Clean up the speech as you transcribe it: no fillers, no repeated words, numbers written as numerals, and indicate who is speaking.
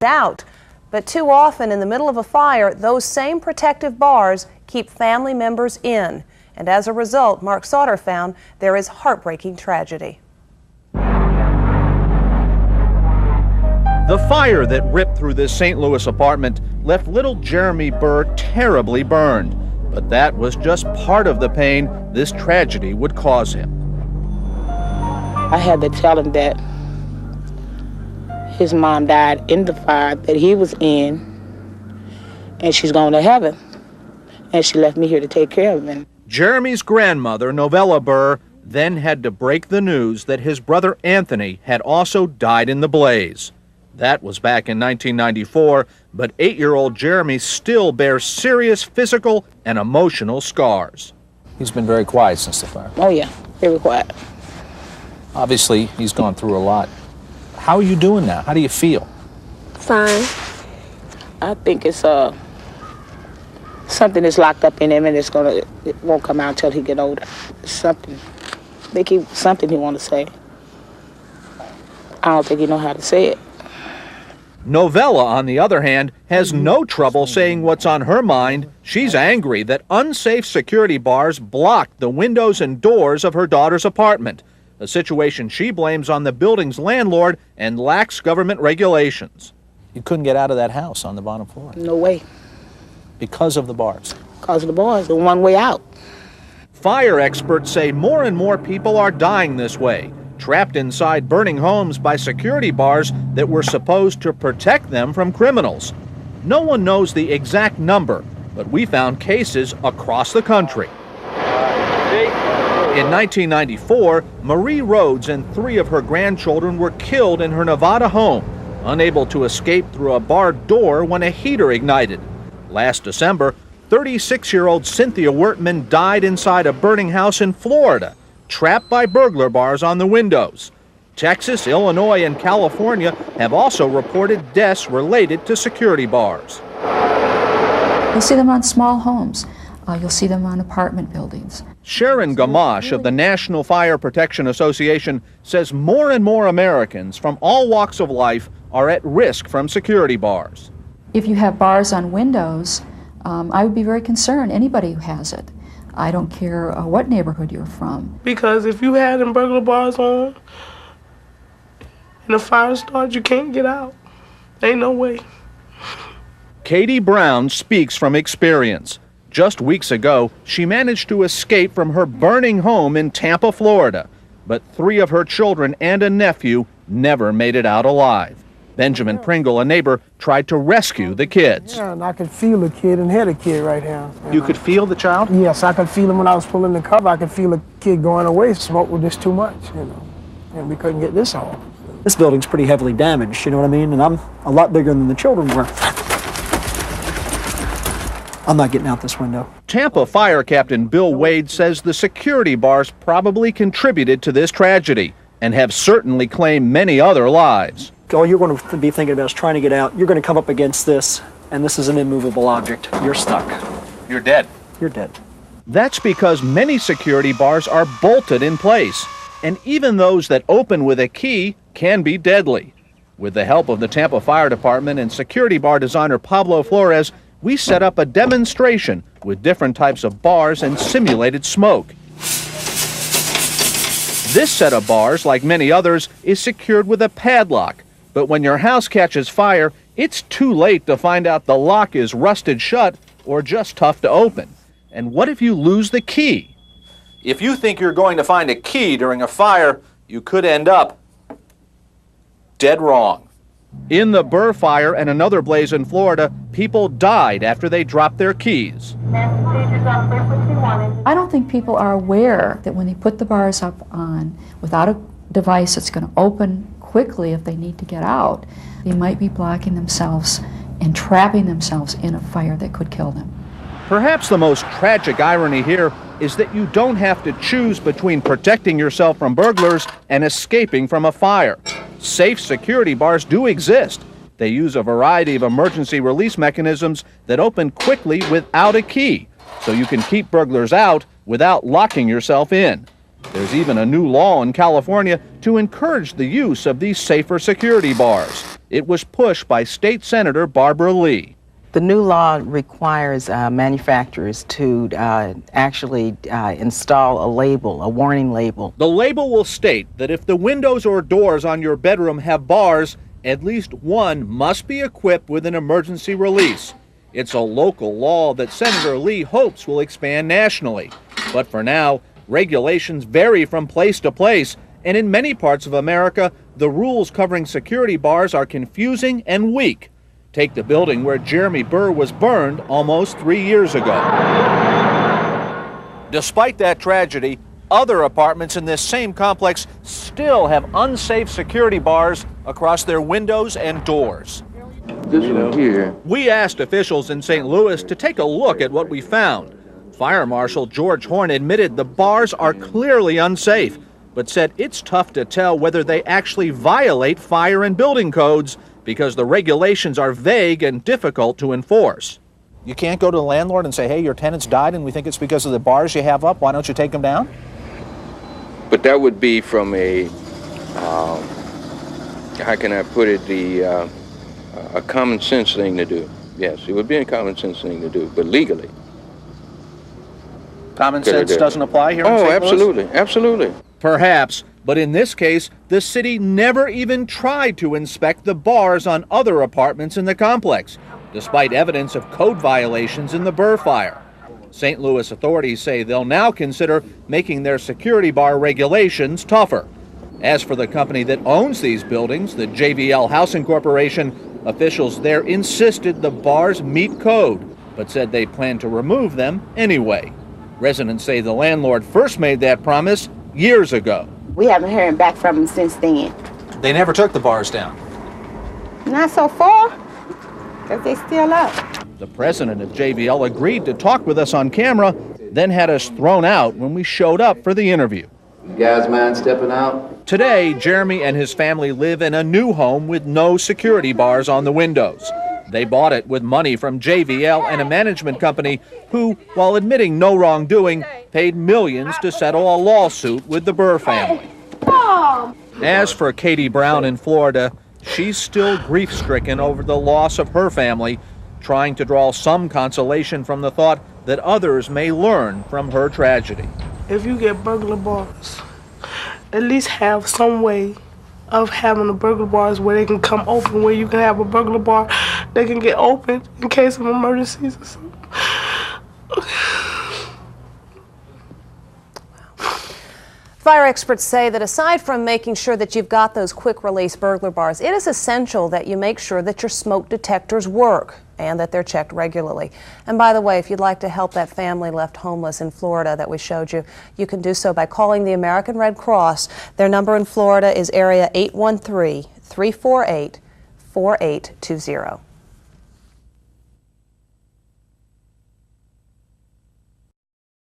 Speaker 1: out. But too often in the middle of a fire, those same protective bars keep family members in. And as a result, Mark Sauter found there is heartbreaking tragedy.
Speaker 2: The fire that ripped through this St. Louis apartment left little Jeremy Burr terribly burned. But that was just part of the pain this tragedy would cause him.
Speaker 3: I had to tell him that his mom died in the fire that he was in, and she's going to heaven. And she left me here to take care of him.
Speaker 2: Jeremy's grandmother, Novella Burr, then had to break the news that his brother Anthony had also died in the blaze. That was back in 1994, but 8-year-old Jeremy still bears serious physical and emotional scars.
Speaker 4: He's been very quiet since the fire.
Speaker 3: Oh yeah, very quiet.
Speaker 4: Obviously, he's gone through a lot. How are you doing now? How do you feel?
Speaker 3: Fine. I think it's something that's locked up in him, and it won't come out until he get older. Something. Something he want to say. I don't think he know how to say it.
Speaker 2: Novella, on the other hand, has no trouble saying what's on her mind. She's angry that unsafe security bars blocked the windows and doors of her daughter's apartment, a situation she blames on the building's landlord and lax government regulations.
Speaker 4: You couldn't get out of that house on the bottom floor?
Speaker 3: No way.
Speaker 4: Because of the bars?
Speaker 3: Because of the bars, the one way out.
Speaker 2: Fire experts say more and more people are dying this way, trapped inside burning homes by security bars that were supposed to protect them from criminals. No one knows the exact number, but we found cases across the country. In 1994, Marie Rhodes and 3 of her grandchildren were killed in her Nevada home, unable to escape through a barred door when a heater ignited. Last December, 36-year-old Cynthia Wertman died inside a burning house in Florida, trapped by burglar bars on the windows. Texas, Illinois, and California have also reported deaths related to security bars.
Speaker 5: You'll see them on small homes. You'll see them on apartment buildings.
Speaker 2: Sharon Gamache of the National Fire Protection Association says more and more Americans from all walks of life are at risk from security bars.
Speaker 5: If you have bars on windows, I would be very concerned, anybody who has it. I don't care what neighborhood you're from.
Speaker 6: Because if you had them burglar bars on and the fire starts, you can't get out. Ain't no way.
Speaker 2: Katie Brown speaks from experience. Just weeks ago, she managed to escape from her burning home in Tampa, Florida. But 3 of her children and a nephew never made it out alive. Benjamin Pringle, a neighbor, tried to rescue the kids.
Speaker 7: Yeah, and I could feel the kid and hear the kid right here.
Speaker 2: You could feel the child?
Speaker 7: Yes, I could feel him when I was pulling the cover. I could feel the kid going away. Smoke was just too much, and we couldn't get this off.
Speaker 8: This building's pretty heavily damaged, you know what I mean? And I'm a lot bigger than the children were. I'm not getting out this window.
Speaker 2: Tampa Fire Captain Bill Wade says the security bars probably contributed to this tragedy and have certainly claimed many other lives.
Speaker 8: All you're going to be thinking about is trying to get out. You're going to come up against this, and this is an immovable object. You're stuck.
Speaker 2: You're dead.
Speaker 8: You're dead.
Speaker 2: That's because many security bars are bolted in place, and even those that open with a key can be deadly. With the help of the Tampa Fire Department and security bar designer Pablo Flores, we set up a demonstration with different types of bars and simulated smoke. This set of bars, like many others, is secured with a padlock. But when your house catches fire, it's too late to find out the lock is rusted shut or just tough to open. And what if you lose the key? If you think you're going to find a key during a fire, you could end up dead wrong. In the Burr fire and another blaze in Florida, people died after they dropped their keys.
Speaker 5: I don't think people are aware that when they put the bars up on without a device that's going to open quickly if they need to get out, they might be blocking themselves and trapping themselves in a fire that could kill them.
Speaker 2: Perhaps the most tragic irony here is that you don't have to choose between protecting yourself from burglars and escaping from a fire. Safe security bars do exist. They use a variety of emergency release mechanisms that open quickly without a key, so you can keep burglars out without locking yourself in. There's even a new law in California to encourage the use of these safer security bars. It was pushed by State Senator Barbara Lee.
Speaker 9: The new law requires manufacturers to actually install a label, a warning label.
Speaker 2: The label will state that if the windows or doors on your bedroom have bars, at least one must be equipped with an emergency release. It's a local law that Senator Lee hopes will expand nationally. But for now, regulations vary from place to place, and in many parts of America, the rules covering security bars are confusing and weak. Take the building where Jeremy Burr was burned almost 3 years ago. Despite that tragedy, other apartments in this same complex still have unsafe security bars across their windows and doors.
Speaker 10: This one here.
Speaker 2: We asked officials in St. Louis to take a look at what we found. Fire Marshal George Horn admitted the bars are clearly unsafe, but said it's tough to tell whether they actually violate fire and building codes because the regulations are vague and difficult to enforce.
Speaker 4: You can't go to the landlord and say, hey, your tenants died and we think it's because of the bars you have up. Why don't you take them down?
Speaker 10: But that would be from a, how can I put it, a common sense thing to do. Yes, it would be a common sense thing to do, but legally.
Speaker 4: Common sense doesn't apply here in St. Louis?
Speaker 10: Absolutely, absolutely.
Speaker 2: Perhaps, but in this case, the city never even tried to inspect the bars on other apartments in the complex, despite evidence of code violations in the Burr fire. St. Louis authorities say they'll now consider making their security bar regulations tougher. As for the company that owns these buildings, the JVL Housing Corporation, officials there insisted the bars meet code, but said they plan to remove them anyway. Residents say the landlord first made that promise years ago.
Speaker 3: We haven't heard back from them since then.
Speaker 4: They never took the bars down.
Speaker 3: Not so far, because they still up.
Speaker 2: The president of JVL agreed to talk with us on camera, then had us thrown out when we showed up for the interview.
Speaker 10: You guys mind stepping out?
Speaker 2: Today, Jeremy and his family live in a new home with no security bars on the windows. They bought it with money from JVL and a management company who, while admitting no wrongdoing, paid millions to settle a lawsuit with the Burr family. As for Katie Brown in Florida, she's still grief-stricken over the loss of her family, trying to draw some consolation from the thought that others may learn from her tragedy.
Speaker 6: If you get burglar bars, at least have some way of having the burglar bars where they can come open, where you can have a burglar bar that can get open in case of emergencies or something.
Speaker 1: Fire experts say that aside from making sure that you've got those quick-release burglar bars, it is essential that you make sure that your smoke detectors work and that they're checked regularly. And by the way, if you'd like to help that family left homeless in Florida that we showed you, you can do so by calling the American Red Cross. Their number in Florida is area 813-348-4820.